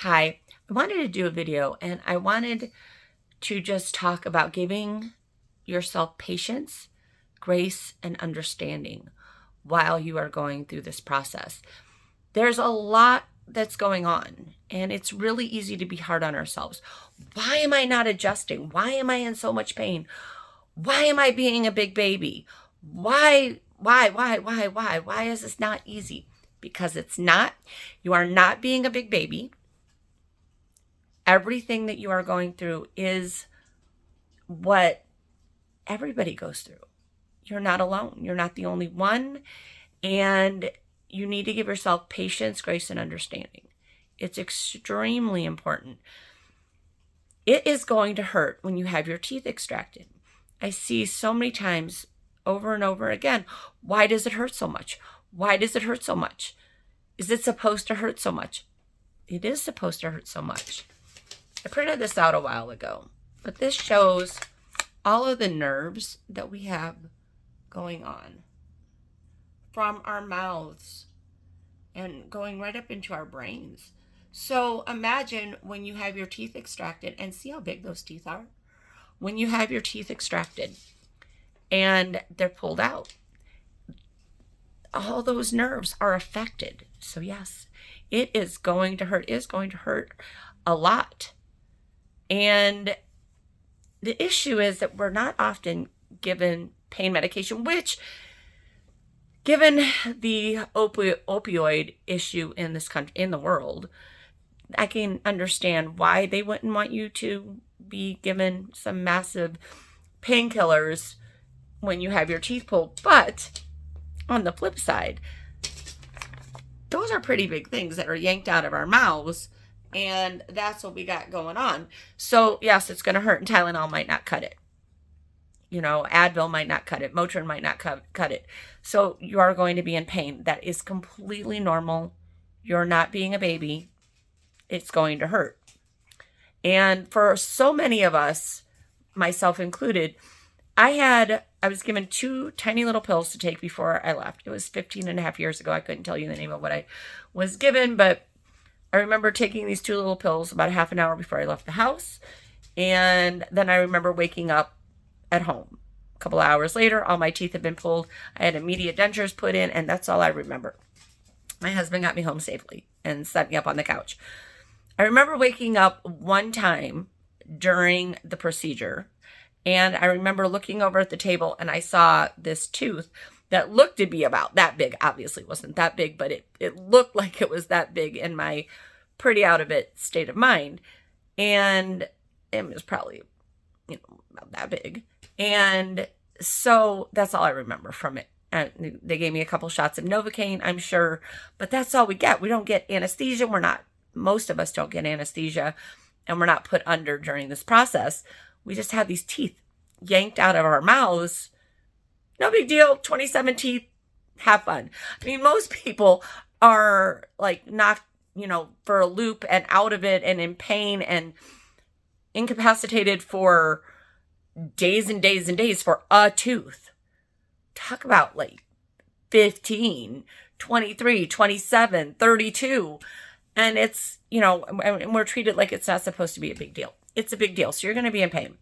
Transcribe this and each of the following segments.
Hi, I wanted to do a video and I wanted to just talk about giving yourself patience, grace, and understanding while you are going through this process. There's a lot that's going on, and it's really easy to be hard on ourselves. Why am I not adjusting? Why am I in so much pain? Why am I being a big baby? Why is this not easy? Because it's not. You are not being a big baby. Everything that you are going through is what everybody goes through. You're not alone. You're not the only one. And you need to give yourself patience, grace, and understanding. It's extremely important. It is going to hurt when you have your teeth extracted. I see so many times over and over again, why does it hurt so much? Why does it hurt so much? Is it supposed to hurt so much? It is supposed to hurt so much. I printed this out a while ago, but this shows all of the nerves that we have going on from our mouths and going right up into our brains. So imagine when you have your teeth extracted, and see how big those teeth are. When you have your teeth extracted and they're pulled out, all those nerves are affected. So yes, it is going to hurt. It is going to hurt a lot. And the issue is that we're not often given pain medication, which, given the opioid issue in this country, in the world, I can understand why they wouldn't want you to be given some massive painkillers when you have your teeth pulled. But on the flip side, those are pretty big things that are yanked out of our mouths. And that's what we got going on. So yes, it's going to hurt, and Tylenol might not cut it. Advil might not cut it. Motrin might not cut it. So you are going to be in pain. That is completely normal. You're not being a baby. It's going to hurt. And for so many of us, myself included, I was given 2 tiny little pills to take before I left. It was 15 and a half years ago. I couldn't tell you the name of what I was given, but I remember taking these 2 little pills about a half an hour before I left the house. And then I remember waking up at home. A couple of hours later, all my teeth had been pulled. I had immediate dentures put in, and that's all I remember. My husband got me home safely and set me up on the couch. I remember waking up one time during the procedure, and I remember looking over at the table, and I saw this tooth that looked to be about that big. Obviously, it wasn't that big, but it looked like it was that big in my pretty out of it state of mind. And it was probably, about that big. And so that's all I remember from it. And they gave me a couple shots of Novocaine, I'm sure, but that's all we get. We don't get anesthesia. Most of us don't get anesthesia, and we're not put under during this process. We just have these teeth yanked out of our mouths. No big deal. 27 teeth. Have fun. I mean, most people are like knocked, for a loop and out of it and in pain and incapacitated for days and days and days for a tooth. Talk about like 15, 23, 27, 32. And it's, and we're treated like it's not supposed to be a big deal. It's a big deal. So you're going to be in pain.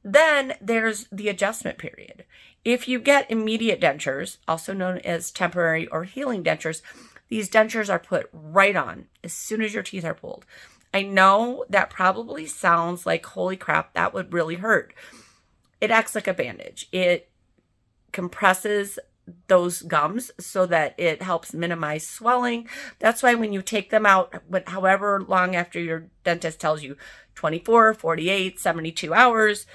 Then there's the adjustment period. If you get immediate dentures, also known as temporary or healing dentures, these dentures are put right on as soon as your teeth are pulled. I know that probably sounds like, holy crap, that would really hurt. It acts like a bandage. It compresses those gums so that it helps minimize swelling. That's why when you take them out, however long after your dentist tells you, 24, 48, 72 hours,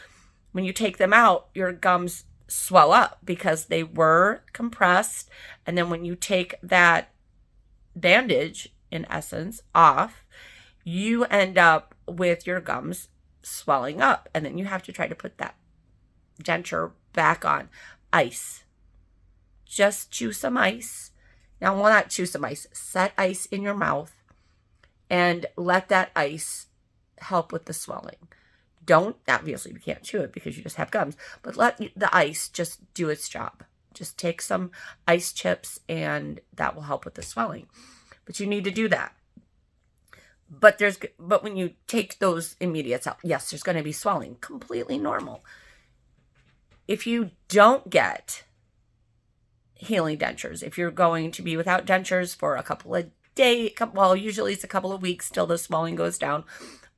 when you take them out, your gums swell up because they were compressed. And then when you take that bandage, in essence, off, you end up with your gums swelling up. And then you have to try to put that denture back on. Ice. Just chew some ice. Now, well, not chew some ice. Set ice in your mouth and let that ice help with the swelling. Obviously, you can't chew it because you just have gums, but let the ice just do its job. Just take some ice chips and that will help with the swelling. But you need to do that. But when you take those immediates out, yes, there's going to be swelling, completely normal. If you don't get healing dentures, if you're going to be without dentures for a couple of days, well, usually it's a couple of weeks till the swelling goes down,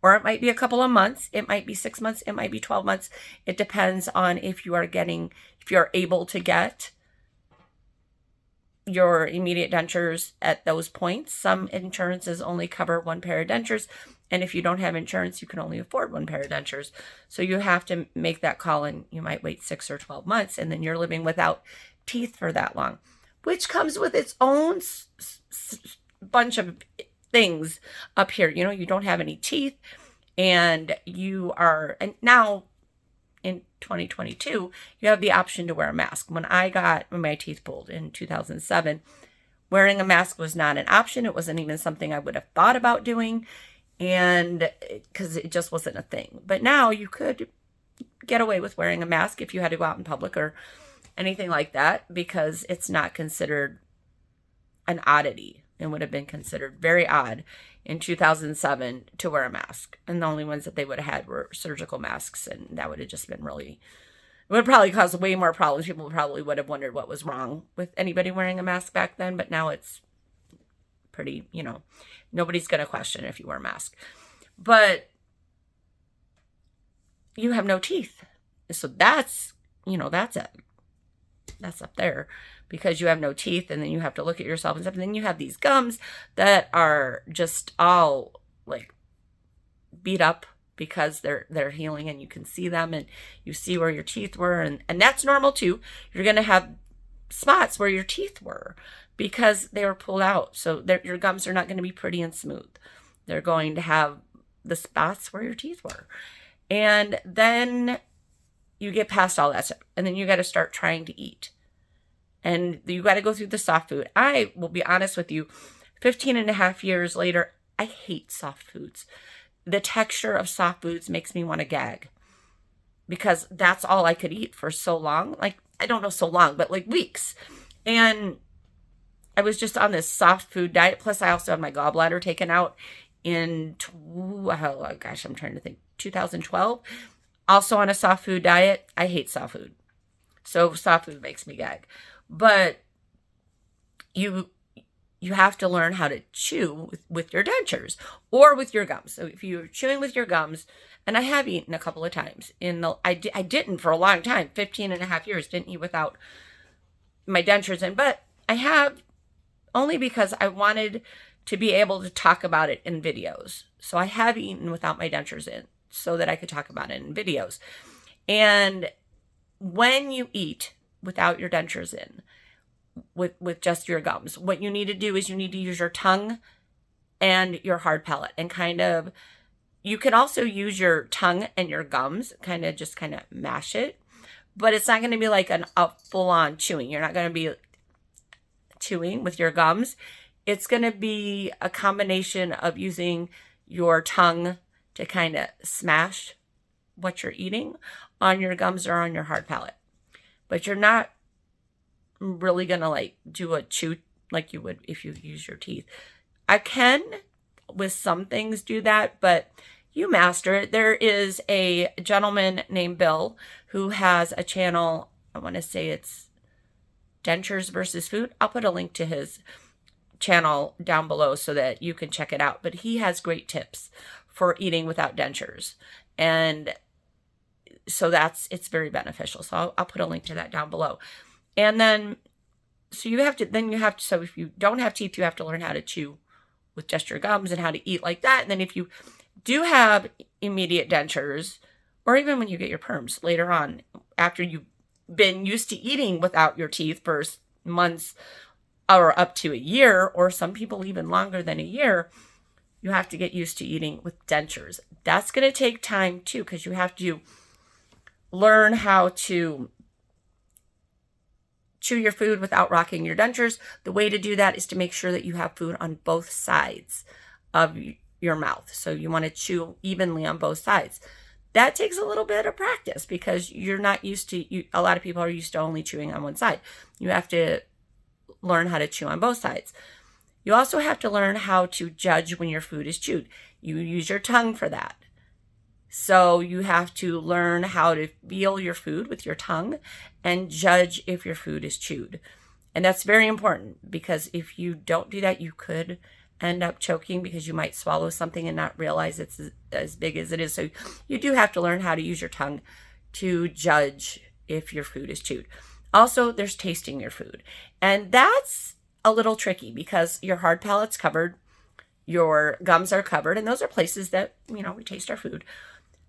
or it might be a couple of months, it might be 6 months, it might be 12 months. It depends on if you're able to get your immediate dentures at those points. Some insurances only cover one pair of dentures, and if you don't have insurance, you can only afford one pair of dentures. So you have to make that call, and you might wait 6 or 12 months, and then you're living without teeth for that long, which comes with its own bunch of things up here. You don't have any teeth, and now in 2022, you have the option to wear a mask. When I got my teeth pulled in 2007, wearing a mask was not an option. It wasn't even something I would have thought about doing, and because it just wasn't a thing. But now you could get away with wearing a mask if you had to go out in public or anything like that, because it's not considered an oddity. It would have been considered very odd in 2007 to wear a mask. And the only ones that they would have had were surgical masks. And that would have just been it would probably cause way more problems. People probably would have wondered what was wrong with anybody wearing a mask back then. But now it's pretty, nobody's going to question if you wear a mask. But you have no teeth. So that's it. That's up there, because you have no teeth, and then you have to look at yourself and stuff. And then you have these gums that are just all like beat up because they're healing, and you can see them, and you see where your teeth were, and that's normal too. You're going to have spots where your teeth were because they were pulled out. So your gums are not going to be pretty and smooth. They're going to have the spots where your teeth were. And then you get past all that stuff, and then you got to start trying to eat. And you got to go through the soft food. I will be honest with you, 15 and a half years later, I hate soft foods. The texture of soft foods makes me want to gag, because that's all I could eat for so long. Like, I don't know so long, but like weeks. And I was just on this soft food diet. Plus, I also had my gallbladder taken out in, I'm trying to think, 2012. Also on a soft food diet. I hate soft food. So soft food makes me gag. But you have to learn how to chew with your dentures or with your gums. So if you're chewing with your gums, and I have eaten a couple of times. I didn't for a long time, 15 and a half years, didn't eat without my dentures in. But I have, only because I wanted to be able to talk about it in videos. So I have eaten without my dentures in, so that I could talk about it in videos. And when you eat without your dentures in, with just your gums, what you need to do is you need to use your tongue and your hard palate, and you can also use your tongue and your gums, kind of mash it, but it's not going to be like a full-on chewing. You're not going to be chewing with your gums. It's going to be a combination of using your tongue to kind of smash what you're eating on your gums or on your hard palate. But you're not really going to like do a chew like you would if you use your teeth. I can, with some things, do that, but you master it. There is a gentleman named Bill who has a channel. I want to say it's Dentures versus Food. I'll put a link to his channel down below so that you can check it out. But he has great tips for eating without dentures. And so it's very beneficial. So I'll put a link to that down below. And then, so if you don't have teeth, you have to learn how to chew with just your gums and how to eat like that. And then if you do have immediate dentures, or even when you get your perms later on, after you've been used to eating without your teeth for months or up to a year, or some people even longer than a year, you have to get used to eating with dentures. That's going to take time too, because you have to learn how to chew your food without rocking your dentures. The way to do that is to make sure that you have food on both sides of your mouth. So you want to chew evenly on both sides. That takes a little bit of practice, because you're not used to, a lot of people are used to only chewing on one side. You have to learn how to chew on both sides. You also have to learn how to judge when your food is chewed. You use your tongue for that. So you have to learn how to feel your food with your tongue and judge if your food is chewed. And that's very important, because if you don't do that, you could end up choking because you might swallow something and not realize it's as big as it is. So you do have to learn how to use your tongue to judge if your food is chewed. Also, there's tasting your food. And that's a little tricky because your hard palate's covered, your gums are covered, and those are places that, we taste our food.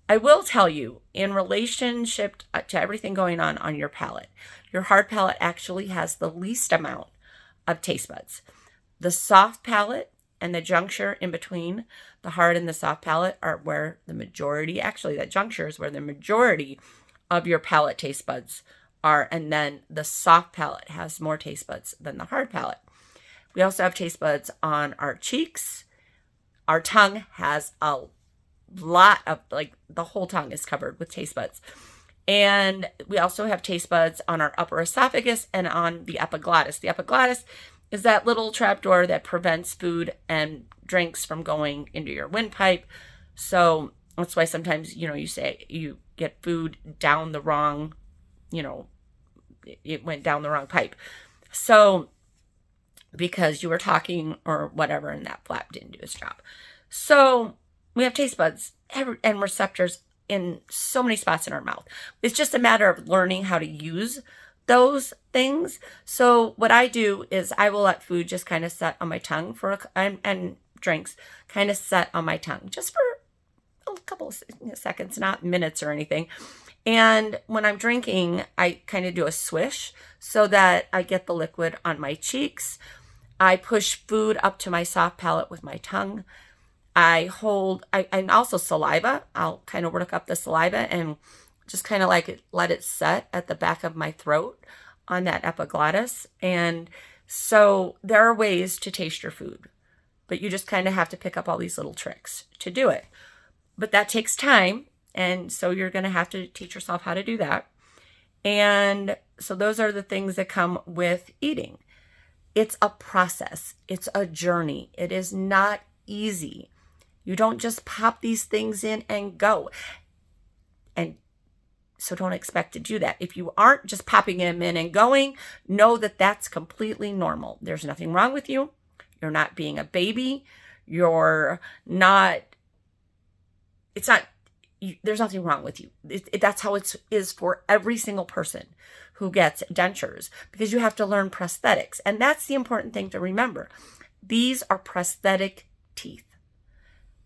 I will tell you, in relationship to everything going on your palate, your hard palate actually has the least amount of taste buds. The soft palate and the juncture in between the hard and the soft palate are where the majority, actually that juncture is where the majority of your palate taste buds are. And then the soft palate has more taste buds than the hard palate. We also have taste buds on our cheeks. Our tongue has a lot of, the whole tongue is covered with taste buds. And we also have taste buds on our upper esophagus and on the epiglottis. The epiglottis is that little trapdoor that prevents food and drinks from going into your windpipe. So that's why sometimes, you say you get food down the wrong, it went down the wrong pipe. So because you were talking or whatever, and that flap didn't do its job. So we have taste buds and receptors in so many spots in our mouth. It's just a matter of learning how to use those things. So what I do is I will let food just kind of set on my tongue and drinks kind of set on my tongue just for a couple of seconds, not minutes or anything. And when I'm drinking, I kind of do a swish so that I get the liquid on my cheeks. I push food up to my soft palate with my tongue. And also saliva. I'll kind of work up the saliva and just kind of let it set at the back of my throat on that epiglottis. And so there are ways to taste your food, but you just kind of have to pick up all these little tricks to do it. But that takes time. And so you're going to have to teach yourself how to do that. And so those are the things that come with eating. It's a process. It's a journey. It is not easy. You don't just pop these things in and go. And so don't expect to do that. If you aren't just popping them in and going, know that that's completely normal. There's nothing wrong with you. You're not being a baby. There's nothing wrong with you. That's how it is for every single person who gets dentures, because you have to learn prosthetics. And that's the important thing to remember. These are prosthetic teeth.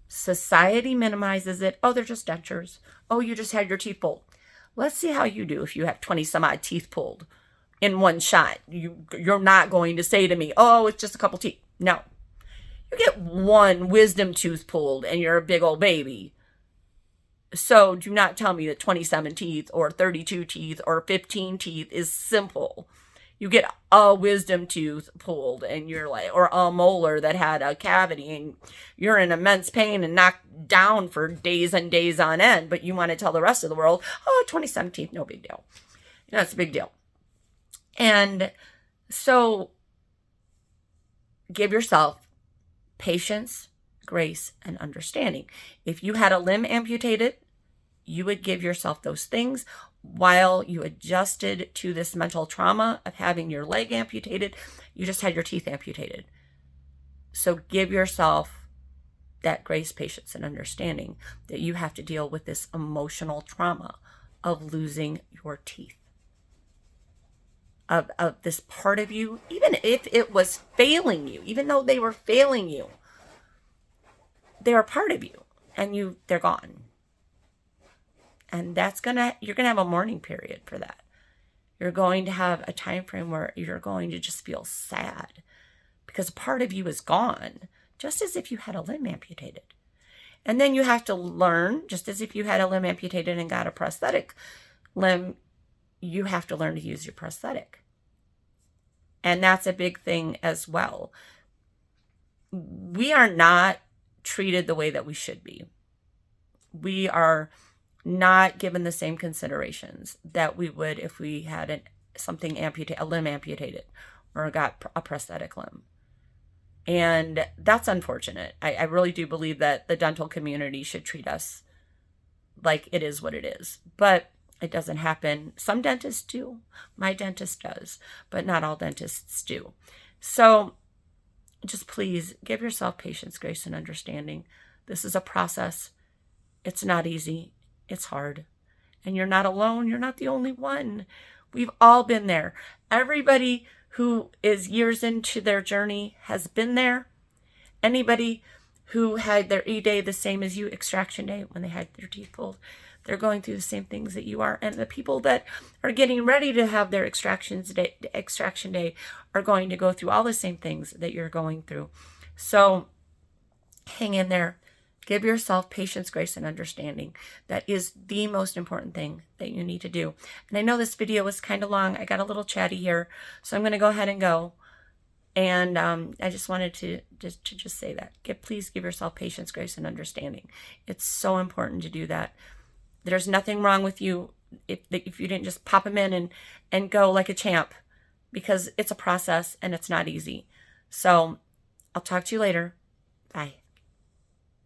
Society minimizes it. Oh, they're just dentures. Oh, you just had your teeth pulled. Let's see how you do if you have 20 some odd teeth pulled in one shot. You're not going to say to me, oh, it's just a couple teeth. No. You get one wisdom tooth pulled and you're a big old baby. So do not tell me that 27 teeth or 32 teeth or 15 teeth is simple. You get a wisdom tooth pulled and you're or a molar that had a cavity and you're in immense pain and knocked down for days and days on end, but you want to tell the rest of the world, oh, 27 teeth, no big deal. That's a big deal. And so give yourself patience, grace, and understanding. If you had a limb amputated, you would give yourself those things while you adjusted to this mental trauma of having your leg amputated. You just had your teeth amputated. So give yourself that grace, patience, and understanding that you have to deal with this emotional trauma of losing your teeth. Of this part of you, even if it was failing you, even though they were failing you, they're a part of you and they're gone. And you're gonna have a mourning period for that. You're going to have a time frame where you're going to just feel sad because a part of you is gone, just as if you had a limb amputated. And then you have to learn, just as if you had a limb amputated and got a prosthetic limb, you have to learn to use your prosthetic. And that's a big thing as well. We are not treated the way that we should be. We are not given the same considerations that we would if we had a limb amputated or got a prosthetic limb. And that's unfortunate. I really do believe that the dental community should treat us like it is what it is. But it doesn't happen. Some dentists do. My dentist does, but not all dentists do. So just please give yourself patience, grace, and understanding. This is a process. It's not easy. It's hard. And you're not alone. You're not the only one. We've all been there. Everybody who is years into their journey has been there. Anybody who had their E-Day the same as you, extraction day, when they had their teeth pulled, they're going through the same things that you are. And the people that are getting ready to have their extraction day are going to go through all the same things that you're going through. So hang in there. Give yourself patience, grace, and understanding. That is the most important thing that you need to do. And I know this video was kind of long. I got a little chatty here, so I'm going to go ahead and go. And I just wanted to just say that. Please give yourself patience, grace, and understanding. It's so important to do that. There's nothing wrong with you if you didn't just pop them in and go like a champ, because it's a process and it's not easy. So I'll talk to you later. Bye.